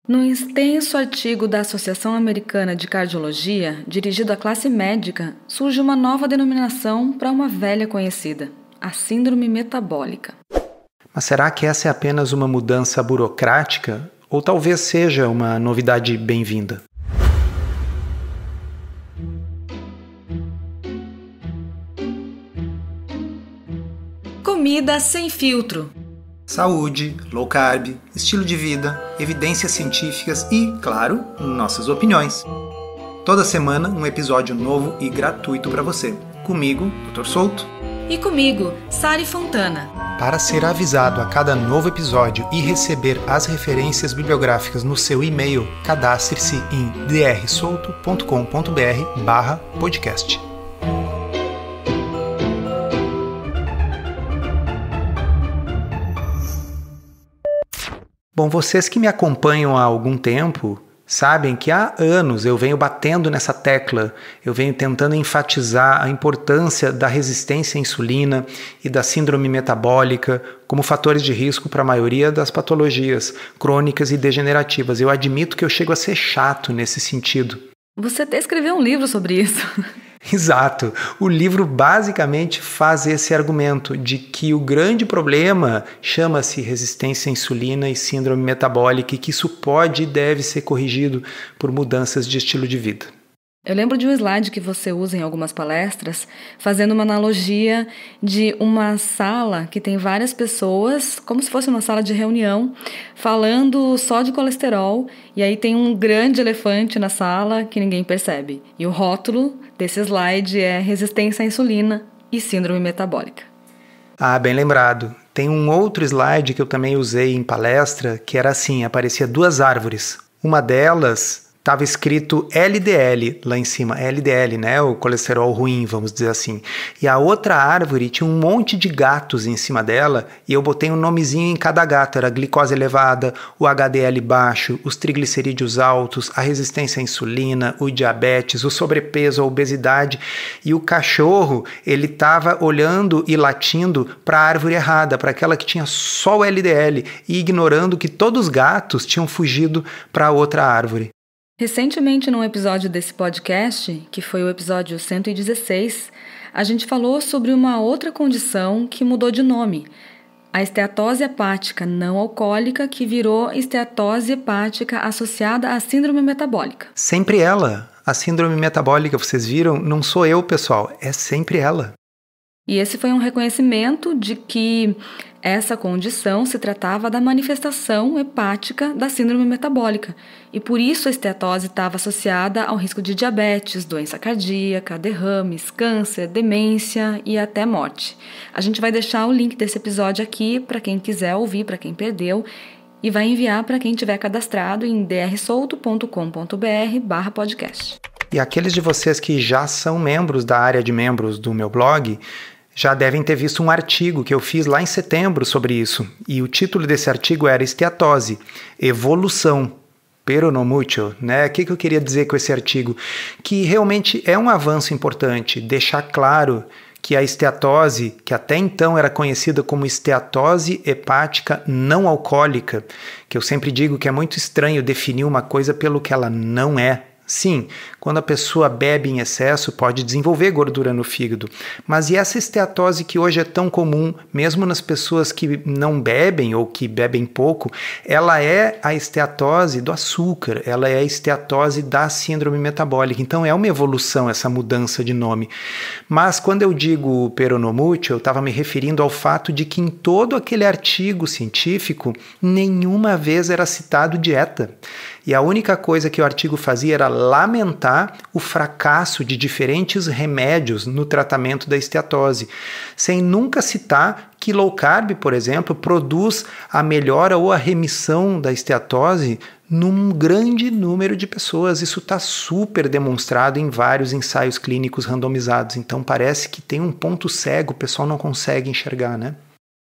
Num extenso artigo da Associação Americana de Cardiologia, dirigido à classe médica, surge uma nova denominação para uma velha conhecida, a síndrome metabólica. Mas será que essa é apenas uma mudança burocrática? Ou talvez seja uma novidade bem-vinda? Comida sem filtro. Saúde, low carb, estilo de vida, evidências científicas e, claro, nossas opiniões. Toda semana um episódio novo e gratuito para você. Comigo, Dr. Souto. E comigo, Sari Fontana. Para ser avisado a cada novo episódio e receber as referências bibliográficas no seu e-mail, cadastre-se em drsolto.com.br/podcast. Bom, vocês que me acompanham há algum tempo sabem que há anos eu venho batendo nessa tecla, eu venho tentando enfatizar a importância da resistência à insulina e da síndrome metabólica como fatores de risco para a maioria das patologias crônicas e degenerativas. Eu admito que eu chego a ser chato nesse sentido. Você até escreveu um livro sobre isso. Exato. O livro basicamente faz esse argumento de que o grande problema chama-se resistência à insulina e síndrome metabólica e que isso pode e deve ser corrigido por mudanças de estilo de vida. Eu lembro de um slide que você usa em algumas palestras, fazendo uma analogia de uma sala que tem várias pessoas, como se fosse uma sala de reunião, falando só de colesterol, e aí tem um grande elefante na sala que ninguém percebe. E o rótulo desse slide é resistência à insulina e síndrome metabólica. Ah, bem lembrado. Tem um outro slide que eu também usei em palestra, que era assim, aparecia duas árvores. Uma delas estava escrito LDL lá em cima, LDL, né? O colesterol ruim, vamos dizer assim. E a outra árvore tinha um monte de gatos em cima dela e eu botei um nomezinho em cada gato. Era a glicose elevada, o HDL baixo, os triglicerídeos altos, a resistência à insulina, o diabetes, o sobrepeso, a obesidade. E o cachorro, ele estava olhando e latindo para a árvore errada, para aquela que tinha só o LDL e ignorando que todos os gatos tinham fugido para a outra árvore. Recentemente, num episódio desse podcast, que foi o episódio 116, a gente falou sobre uma outra condição que mudou de nome, a esteatose hepática não alcoólica, que virou esteatose hepática associada à síndrome metabólica. Sempre ela. A síndrome metabólica, vocês viram? Não sou eu, pessoal. É sempre ela. E esse foi um reconhecimento de que essa condição se tratava da manifestação hepática da síndrome metabólica. E por isso a esteatose estava associada ao risco de diabetes, doença cardíaca, derrames, câncer, demência e até morte. A gente vai deixar o link desse episódio aqui para quem quiser ouvir, para quem perdeu, e vai enviar para quem tiver cadastrado em drsolto.com.br/podcast. E aqueles de vocês que já são membros da área de membros do meu blog já devem ter visto um artigo que eu fiz lá em setembro sobre isso. E o título desse artigo era Esteatose, Evolução, pero no mucho, né? O que eu queria dizer com esse artigo? Que realmente é um avanço importante, deixar claro que a esteatose, que até então era conhecida como esteatose hepática não alcoólica, que eu sempre digo que é muito estranho definir uma coisa pelo que ela não é. Sim, quando a pessoa bebe em excesso, pode desenvolver gordura no fígado. Mas e essa esteatose que hoje é tão comum, mesmo nas pessoas que não bebem ou que bebem pouco, ela é a esteatose do açúcar, ela é a esteatose da síndrome metabólica. Então é uma evolução essa mudança de nome. Mas quando eu digo peronomútil, eu estava me referindo ao fato de que em todo aquele artigo científico, nenhuma vez era citado dieta. E a única coisa que o artigo fazia era lamentar o fracasso de diferentes remédios no tratamento da esteatose, sem nunca citar que low carb, por exemplo, produz a melhora ou a remissão da esteatose num grande número de pessoas. Isso está super demonstrado em vários ensaios clínicos randomizados. Então parece que tem um ponto cego, o pessoal não consegue enxergar, né?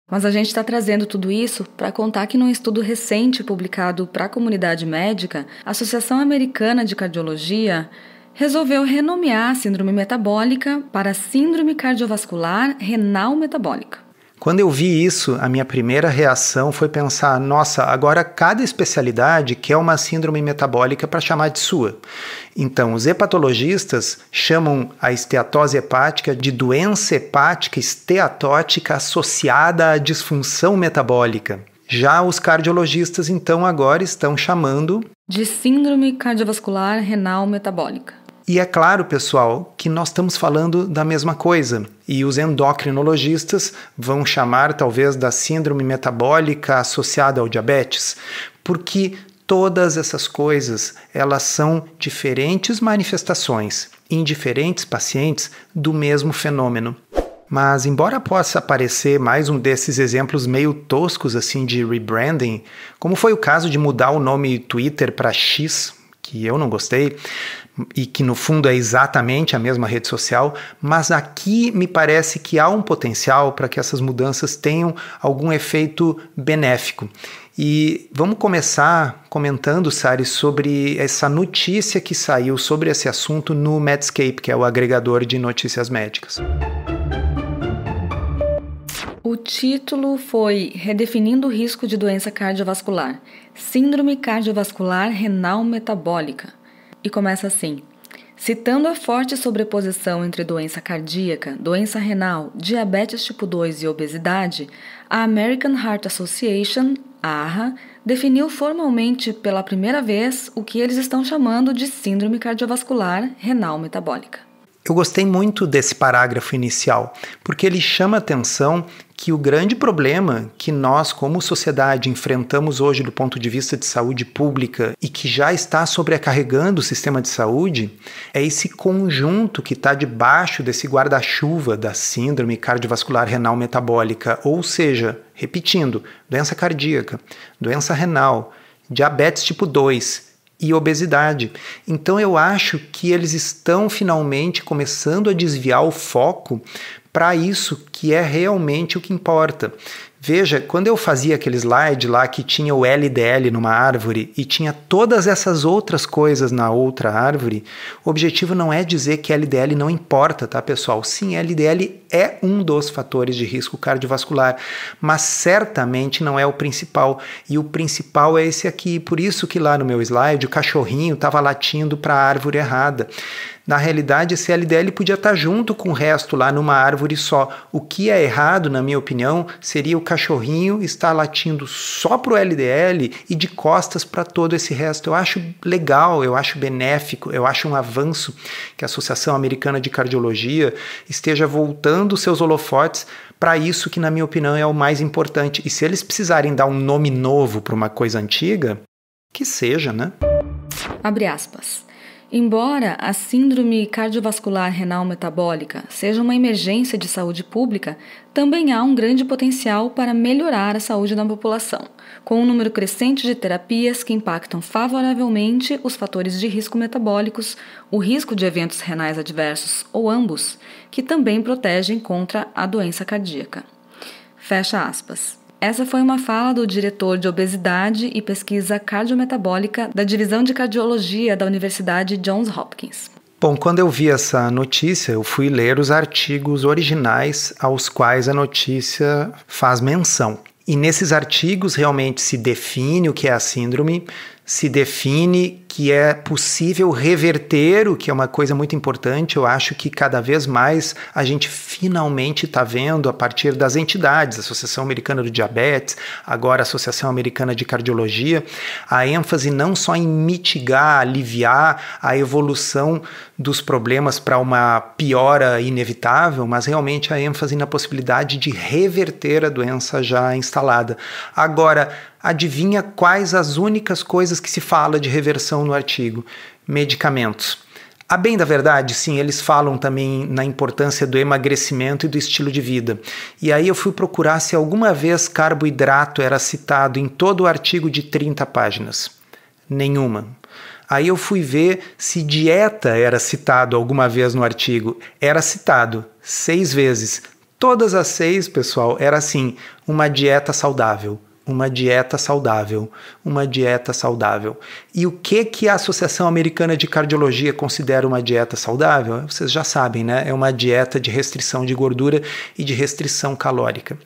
Mas a gente está trazendo tudo isso para contar que num estudo recente publicado para a comunidade médica, a Associação Americana de Cardiologia resolveu renomear a síndrome metabólica para Síndrome Cardiovascular Renal Metabólica. Quando eu vi isso, a minha primeira reação foi pensar, nossa, agora cada especialidade quer uma síndrome metabólica para chamar de sua. Então, os hepatologistas chamam a esteatose hepática de doença hepática esteatótica associada à disfunção metabólica. Já os cardiologistas, então, agora estão chamando de síndrome cardiovascular renal metabólica. E é claro, pessoal, que nós estamos falando da mesma coisa. E os endocrinologistas vão chamar, talvez, da síndrome metabólica associada ao diabetes, porque todas essas coisas, elas são diferentes manifestações em diferentes pacientes do mesmo fenômeno. Mas, embora possa parecer mais um desses exemplos meio toscos assim de rebranding, como foi o caso de mudar o nome Twitter para X, que eu não gostei, e que no fundo é exatamente a mesma rede social, mas aqui me parece que há um potencial para que essas mudanças tenham algum efeito benéfico. E vamos começar comentando, Sari, sobre essa notícia que saiu sobre esse assunto no Medscape, que é o agregador de notícias médicas. O título foi Redefinindo o risco de doença cardiovascular, síndrome cardiovascular renal metabólica. E começa assim: citando a forte sobreposição entre doença cardíaca, doença renal, diabetes tipo 2 e obesidade, a American Heart Association, AHA, definiu formalmente pela primeira vez o que eles estão chamando de síndrome cardiovascular renal metabólica. Eu gostei muito desse parágrafo inicial, porque ele chama a atenção que o grande problema que nós, como sociedade, enfrentamos hoje do ponto de vista de saúde pública e que já está sobrecarregando o sistema de saúde é esse conjunto que está debaixo desse guarda-chuva da síndrome cardiovascular renal metabólica, ou seja, repetindo, doença cardíaca, doença renal, diabetes tipo 2, e obesidade. Então eu acho que eles estão finalmente começando a desviar o foco para isso que é realmente o que importa. Veja, quando eu fazia aquele slide lá que tinha o LDL numa árvore e tinha todas essas outras coisas na outra árvore, o objetivo não é dizer que LDL não importa, tá, pessoal? Sim, LDL é um dos fatores de risco cardiovascular, mas certamente não é o principal. E o principal é esse aqui. Por isso que lá no meu slide o cachorrinho estava latindo para a árvore errada. Na realidade, esse LDL podia estar junto com o resto lá numa árvore só. O que é errado, na minha opinião, seria o cachorrinho estar latindo só para o LDL e de costas para todo esse resto. Eu acho legal, eu acho benéfico, eu acho um avanço que a Associação Americana de Cardiologia esteja voltando seus holofotes para isso que, na minha opinião, é o mais importante. E se eles precisarem dar um nome novo para uma coisa antiga, que seja, né? Abre aspas. Embora a síndrome cardiovascular renal metabólica seja uma emergência de saúde pública, também há um grande potencial para melhorar a saúde da população, com um número crescente de terapias que impactam favoravelmente os fatores de risco metabólicos, o risco de eventos renais adversos ou ambos, que também protegem contra a doença cardíaca. Fecha aspas. Essa foi uma fala do diretor de Obesidade e Pesquisa Cardiometabólica da Divisão de Cardiologia da Universidade Johns Hopkins. Bom, quando eu vi essa notícia, eu fui ler os artigos originais aos quais a notícia faz menção. E nesses artigos realmente se define o que é a síndrome, se define que é possível reverter, o que é uma coisa muito importante. Eu acho que cada vez mais a gente finalmente está vendo a partir das entidades, a Associação Americana do Diabetes, agora a Associação Americana de Cardiologia, a ênfase não só em mitigar, aliviar a evolução dos problemas para uma piora inevitável, mas realmente a ênfase na possibilidade de reverter a doença já instalada. Agora, adivinha quais as únicas coisas que se fala de reversão no artigo? Medicamentos. A bem da verdade, sim, eles falam também na importância do emagrecimento e do estilo de vida. E aí eu fui procurar se alguma vez carboidrato era citado em todo o artigo de 30 páginas. Nenhuma. Aí eu fui ver se dieta era citado alguma vez no artigo. Era citado 6 vezes. Todas as 6, pessoal, era assim, uma dieta saudável. uma dieta saudável, uma dieta saudável. E o que a Associação Americana de Cardiologia considera uma dieta saudável? Vocês já sabem, né? É uma dieta de restrição de gordura e de restrição calórica.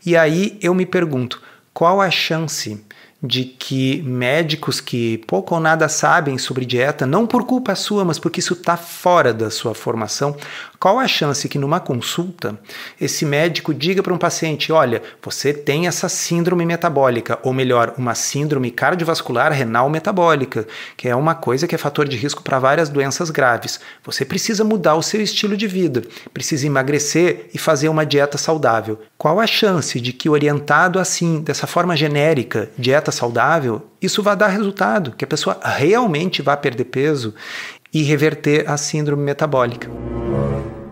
E aí eu me pergunto, qual a chance de que médicos que pouco ou nada sabem sobre dieta, não por culpa sua, mas porque isso está fora da sua formação, qual a chance que numa consulta esse médico diga para um paciente, olha, você tem essa síndrome metabólica, ou melhor, uma síndrome cardiovascular renal metabólica, que é uma coisa que é fator de risco para várias doenças graves. Você precisa mudar o seu estilo de vida, precisa emagrecer e fazer uma dieta saudável. Qual a chance de que orientado assim, dessa forma genérica, dieta saudável, isso vai dar resultado, que a pessoa realmente vai perder peso e reverter a síndrome metabólica?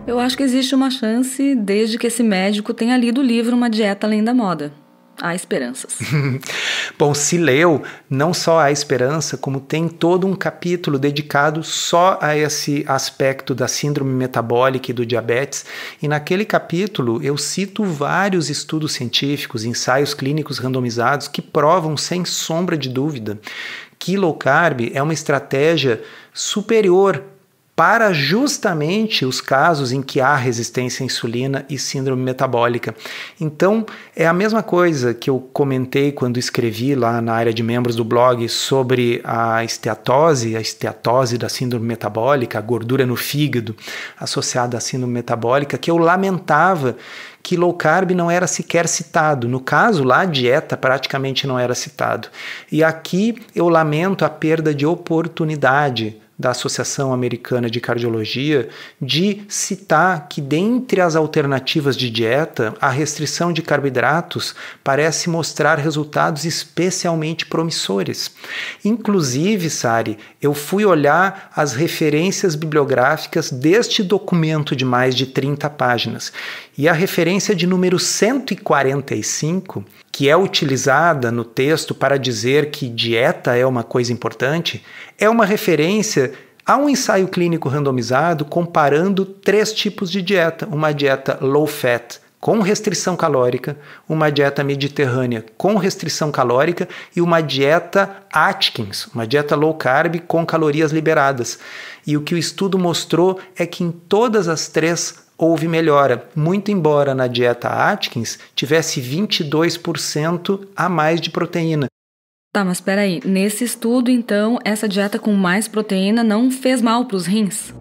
Eu acho que existe uma chance desde que esse médico tenha lido o livro Uma Dieta Além da Moda. Há esperanças. Bom, se leu, não só há esperança, como tem todo um capítulo dedicado só a esse aspecto da síndrome metabólica e do diabetes. E naquele capítulo eu cito vários estudos científicos, ensaios clínicos randomizados que provam sem sombra de dúvida que low carb é uma estratégia superior para justamente os casos em que há resistência à insulina e síndrome metabólica. Então, é a mesma coisa que eu comentei quando escrevi lá na área de membros do blog sobre a esteatose da síndrome metabólica, a gordura no fígado associada à síndrome metabólica, que eu lamentava que low carb não era sequer citado. No caso lá, a dieta praticamente não era citado. E aqui eu lamento a perda de oportunidade da Associação Americana de Cardiologia de citar que dentre as alternativas de dieta, a restrição de carboidratos parece mostrar resultados especialmente promissores. Inclusive, Sari, eu fui olhar as referências bibliográficas deste documento de mais de 30 páginas e a referência de número 145, que é utilizada no texto para dizer que dieta é uma coisa importante, é uma referência a um ensaio clínico randomizado comparando 3 tipos de dieta. Uma dieta low fat com restrição calórica, uma dieta mediterrânea com restrição calórica e uma dieta Atkins, uma dieta low carb com calorias liberadas. E o que o estudo mostrou é que em todas as 3 houve melhora, muito embora na dieta Atkins tivesse 22% a mais de proteína. Tá, mas espera aí. Nesse estudo, então, essa dieta com mais proteína não fez mal para os rins?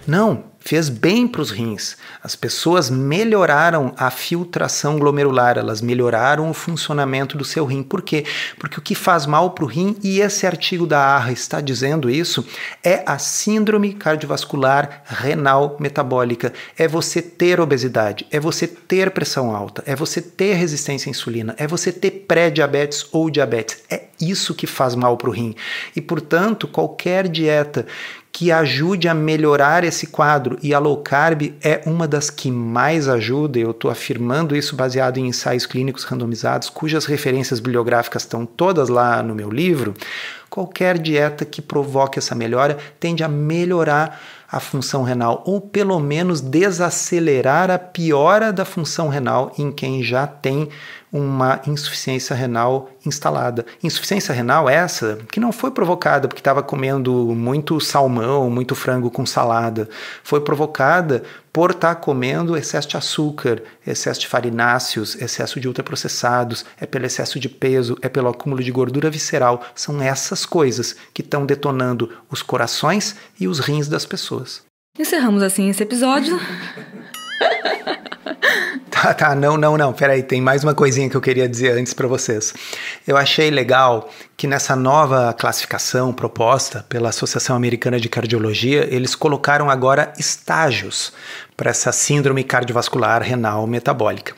Não, fez bem para os rins. As pessoas melhoraram a filtração glomerular, elas melhoraram o funcionamento do seu rim. Por quê? Porque o que faz mal para o rim, e esse artigo da AHA está dizendo isso, é a síndrome cardiovascular renal metabólica. É você ter obesidade, é você ter pressão alta, é você ter resistência à insulina, é você ter pré-diabetes ou diabetes. É isso que faz mal para o rim. E, portanto, qualquer dieta que ajude a melhorar esse quadro, e a low carb é uma das que mais ajuda, eu estou afirmando isso baseado em ensaios clínicos randomizados, cujas referências bibliográficas estão todas lá no meu livro, qualquer dieta que provoque essa melhora tende a melhorar a função renal, ou pelo menos desacelerar a piora da função renal em quem já tem uma insuficiência renal instalada. Insuficiência renal essa que não foi provocada porque estava comendo muito salmão, muito frango com salada. Foi provocada por estar comendo excesso de açúcar, excesso de farináceos, excesso de ultraprocessados, é pelo excesso de peso, é pelo acúmulo de gordura visceral. São essas coisas que estão detonando os corações e os rins das pessoas. Encerramos assim esse episódio. Tá, não, peraí, tem mais uma coisinha que eu queria dizer antes para vocês. Eu achei legal que nessa nova classificação proposta pela Associação Americana de Cardiologia, eles colocaram agora estágios para essa síndrome cardiovascular renal metabólica.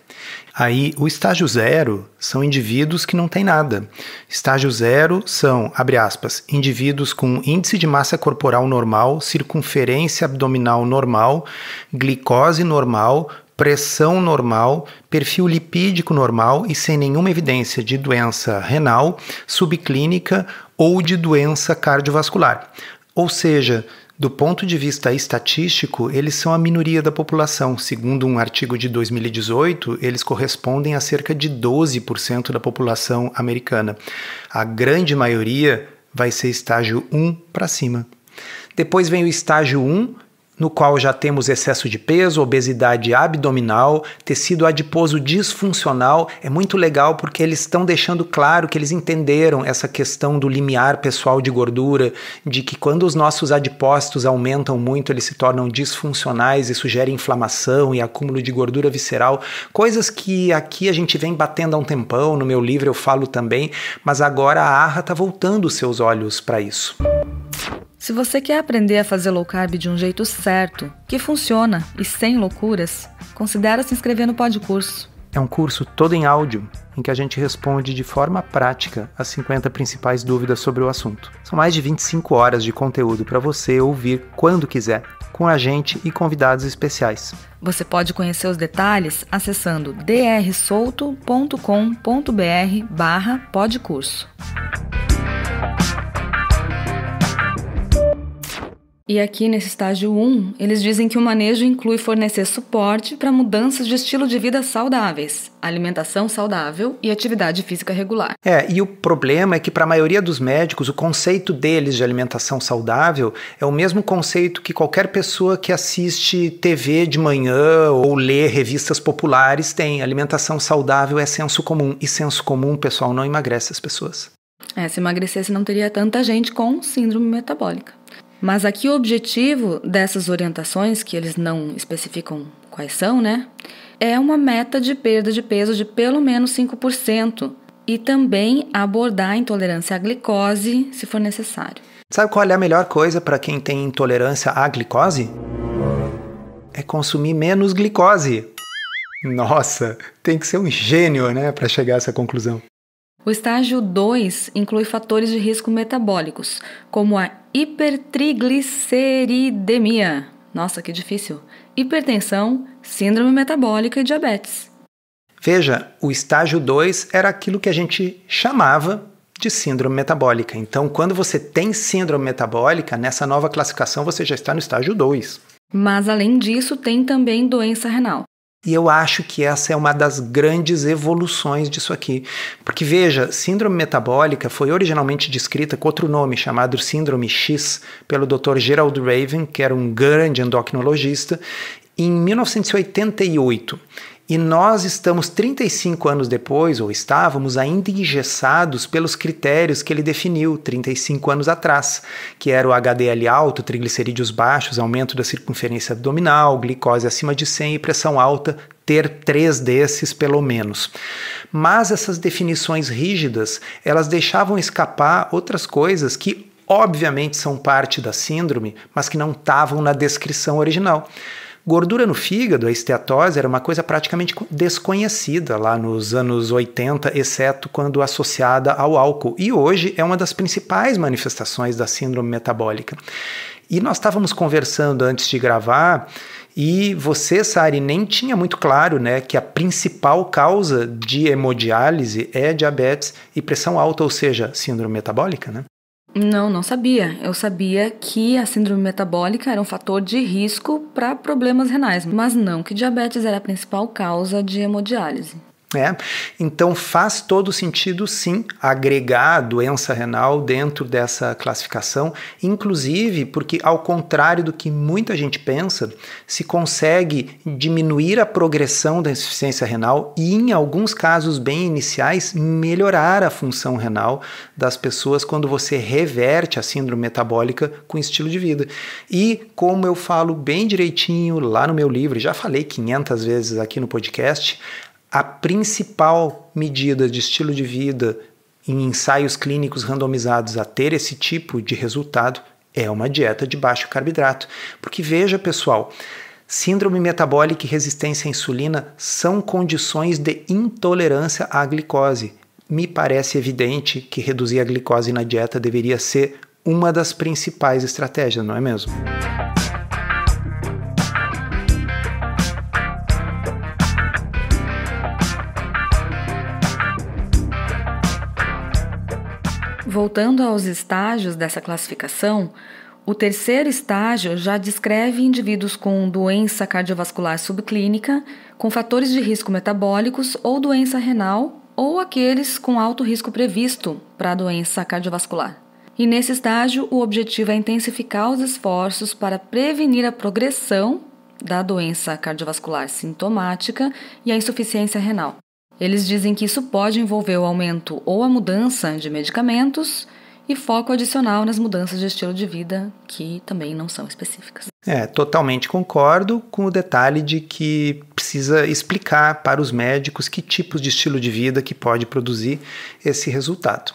Aí, o estágio 0 são indivíduos que não têm nada. Estágio 0 são, abre aspas, indivíduos com índice de massa corporal normal, circunferência abdominal normal, glicose normal, pressão normal, perfil lipídico normal e sem nenhuma evidência de doença renal, subclínica ou de doença cardiovascular. Ou seja, Do ponto de vista estatístico, eles são a minoria da população. Segundo um artigo de 2018, eles correspondem a cerca de 12% da população americana. A grande maioria vai ser estágio 1 para cima. Depois vem o estágio 1, no qual já temos excesso de peso, obesidade abdominal, tecido adiposo disfuncional. É muito legal porque eles estão deixando claro que eles entenderam essa questão do limiar pessoal de gordura, de que quando os nossos adipócitos aumentam muito, eles se tornam disfuncionais, isso gera inflamação e acúmulo de gordura visceral, coisas que aqui a gente vem batendo há um tempão, no meu livro eu falo também, mas agora a AHA está voltando os seus olhos para isso. Se você quer aprender a fazer low carb de um jeito certo, que funciona e sem loucuras, considere se inscrever no Podcurso. É um curso todo em áudio, em que a gente responde de forma prática as 50 principais dúvidas sobre o assunto. São mais de 25 horas de conteúdo para você ouvir quando quiser, com a gente e convidados especiais. Você pode conhecer os detalhes acessando drsolto.com.br/podcurso. E aqui nesse estágio 1, eles dizem que o manejo inclui fornecer suporte para mudanças de estilo de vida saudáveis, alimentação saudável e atividade física regular. E o problema é que para a maioria dos médicos, o conceito deles de alimentação saudável é o mesmo conceito que qualquer pessoa que assiste TV de manhã ou lê revistas populares tem. Alimentação saudável é senso comum, e senso comum, pessoal, não emagrece as pessoas. Se emagrecesse não teria tanta gente com síndrome metabólica. Mas aqui o objetivo dessas orientações, que eles não especificam quais são, é uma meta de perda de peso de pelo menos 5% e também abordar a intolerância à glicose, se for necessário. Sabe qual é a melhor coisa para quem tem intolerância à glicose? É consumir menos glicose. Nossa, tem que ser um gênio, para chegar a essa conclusão. O estágio 2 inclui fatores de risco metabólicos, como a hipertrigliceridemia, nossa, que difícil, hipertensão, síndrome metabólica e diabetes. Veja, o estágio 2 era aquilo que a gente chamava de síndrome metabólica. Então, quando você tem síndrome metabólica, nessa nova classificação você já está no estágio 2. Mas, além disso, tem também doença renal. E eu acho que essa é uma das grandes evoluções disso aqui. Porque, veja, síndrome metabólica foi originalmente descrita com outro nome, chamado síndrome X, pelo Dr. Gerald Raven, que era um grande endocrinologista, em 1988. E nós estamos 35 anos depois, ou estávamos ainda engessados pelos critérios que ele definiu 35 anos atrás, que era o HDL alto, triglicerídeos baixos, aumento da circunferência abdominal, glicose acima de 100 e pressão alta, ter 3 desses pelo menos. Mas essas definições rígidas, elas deixavam escapar outras coisas que obviamente são parte da síndrome, mas que não estavam na descrição original. Gordura no fígado, a esteatose, era uma coisa praticamente desconhecida lá nos anos 80, exceto quando associada ao álcool. E hoje é uma das principais manifestações da síndrome metabólica. E nós estávamos conversando antes de gravar e você, Sari, nem tinha muito claro, que a principal causa de hemodiálise é diabetes e pressão alta, ou seja, síndrome metabólica, Não sabia. Eu sabia que a síndrome metabólica era um fator de risco para problemas renais, mas não que diabetes era a principal causa de hemodiálise. Então faz todo sentido, sim, agregar a doença renal dentro dessa classificação, inclusive porque, ao contrário do que muita gente pensa, se consegue diminuir a progressão da insuficiência renal e, em alguns casos bem iniciais, melhorar a função renal das pessoas quando você reverte a síndrome metabólica com estilo de vida. E, como eu falo bem direitinho lá no meu livro, já falei 500 vezes aqui no podcast, a principal medida de estilo de vida em ensaios clínicos randomizados a ter esse tipo de resultado é uma dieta de baixo carboidrato. Porque veja, pessoal, síndrome metabólica e resistência à insulina são condições de intolerância à glicose. Me parece evidente que reduzir a glicose na dieta deveria ser uma das principais estratégias, não é mesmo? Voltando aos estágios dessa classificação, O terceiro estágio já descreve indivíduos com doença cardiovascular subclínica, com fatores de risco metabólicos ou doença renal, ou aqueles com alto risco previsto para a doença cardiovascular. E nesse estágio, o objetivo é intensificar os esforços para prevenir a progressão da doença cardiovascular sintomática e a insuficiência renal. Eles dizem que isso pode envolver o aumento ou a mudança de medicamentos e foco adicional nas mudanças de estilo de vida, que também não são específicas. Totalmente concordo, com o detalhe de que precisa explicar para os médicos que tipos de estilo de vida que pode produzir esse resultado.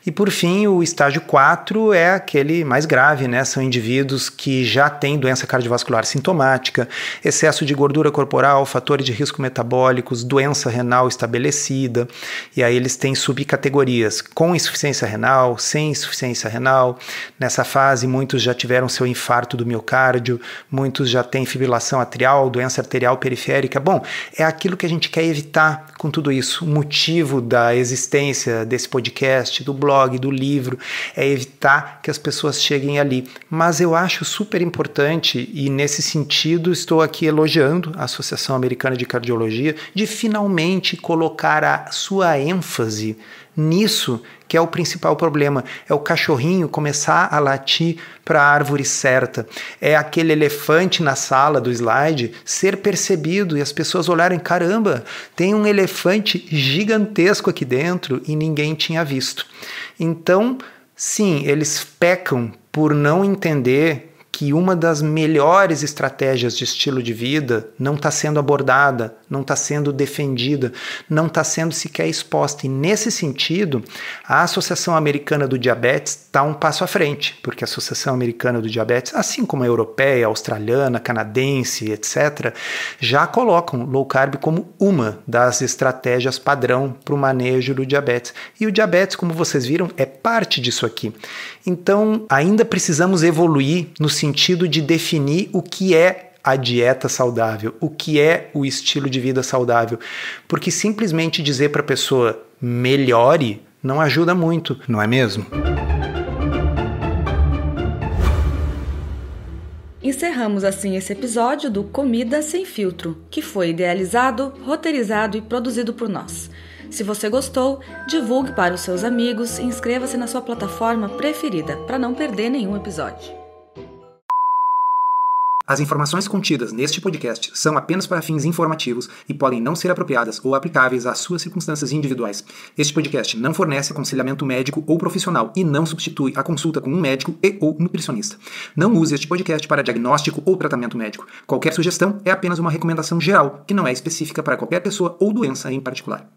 E por fim, o estágio 4 é aquele mais grave, né? São indivíduos que já têm doença cardiovascular sintomática, excesso de gordura corporal, fatores de risco metabólicos, doença renal estabelecida, e aí eles têm subcategorias, com insuficiência renal, sem insuficiência renal. Nessa fase, muitos já tiveram seu infarto do miocárdio, muitos já têm fibrilação atrial, doença arterial periférica. Bom, é aquilo que a gente quer evitar com tudo isso. O motivo da existência desse podcast, do blog, do livro, é evitar que as pessoas cheguem ali. Mas eu acho super importante, e nesse sentido estou aqui elogiando a Associação Americana de Cardiologia, de finalmente colocar a sua ênfase nisso, que é o principal problema. É o cachorrinho começar a latir para a árvore certa. É aquele elefante na sala do slide ser percebido e as pessoas olharem, caramba, tem um elefante gigantesco aqui dentro e ninguém tinha visto. Então, sim, eles pecam por não entender que uma das melhores estratégias de estilo de vida não está sendo abordada, não está sendo defendida, não está sendo sequer exposta. E nesse sentido, a Associação Americana do Diabetes está um passo à frente, porque a Associação Americana do Diabetes, assim como a europeia, a australiana, a canadense, etc., já colocam low carb como uma das estratégias padrão para o manejo do diabetes. E o diabetes, como vocês viram, é parte disso aqui. Então, ainda precisamos evoluir no sentido de definir o que é a dieta saudável, o que é o estilo de vida saudável, porque simplesmente dizer para a pessoa melhore não ajuda muito, não é mesmo? Encerramos assim esse episódio do Comida Sem Filtro, que foi idealizado, roteirizado e produzido por nós. Se você gostou, divulgue para os seus amigos e inscreva-se na sua plataforma preferida para não perder nenhum episódio. As informações contidas neste podcast são apenas para fins informativos e podem não ser apropriadas ou aplicáveis às suas circunstâncias individuais. Este podcast não fornece aconselhamento médico ou profissional e não substitui a consulta com um médico e/ou nutricionista. Não use este podcast para diagnóstico ou tratamento médico. Qualquer sugestão é apenas uma recomendação geral, que não é específica para qualquer pessoa ou doença em particular.